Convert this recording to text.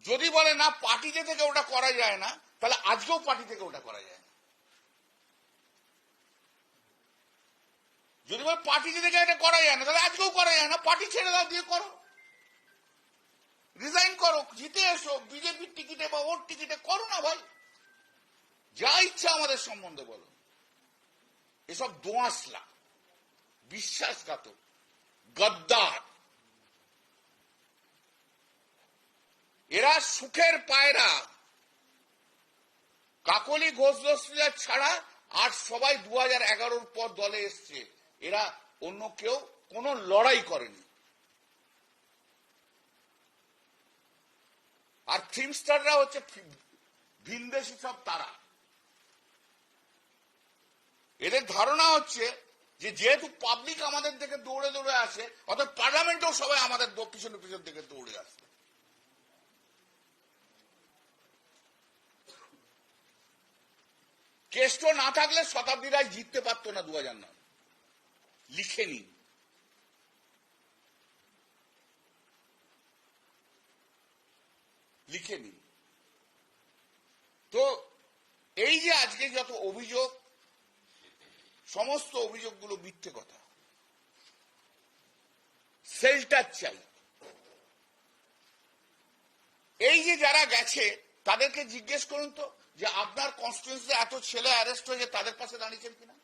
যদি বলে না পার্টিতে থেকে ওটা করা যায় না, তাহলে আজকেও পার্টি থেকে ওটা করা যায় না। যদি বলে পার্টিতে থেকে এটা করা যায় না, তাহলে আজকেও করা যায় না। পার্টি ছেড়ে দাও, দিয়ে করো, রিজাইন করো, জিতে এসো বিজেপির টিকিটে বা ওর টিকিটে, করো না ভাই, যা ইচ্ছা আমাদের সম্বন্ধে বলো। এসব দোঁয়াশলা, বিশ্বাসঘাতক, গদ্দার, এরা সুখের পায়রা। কাকলি ঘোষ দস্তিদার ছাড়া আর সবাই 2011 পর দলে এসছে। এরা অন্য কেউ কোনো লড়াই করেনি। আর থিমস্টাররা হচ্ছে ভিনদেশি সব তারা। এদের ধারণা হচ্ছে যে যেহেতু পাবলিক আমাদের দিকে দৌড়ে দৌড়ে আসে, অর্থাৎ পার্লামেন্টেও সবাই আমাদের পিছনে পিছন দিকে দৌড়ে আসে। কেষ্ট না থাকলে শতাব্দী রায় জিততে পারতো না 2009। লিখে নিন। লিখে নিন। তো এই যে আজকে যত অভিযোগ, সমস্ত অভিযোগগুলো মিথ্যে কথা। শেল্টার চাই। এই যে যারা গেছে তাদেরকে জিজ্ঞেস করুন তো যে আপনার কনস্টিটিউয়েন্সিতে এত ছেলে অ্যারেস্ট হয়েছে, তাদের পাশে দাঁড়িয়েছেন কিনা।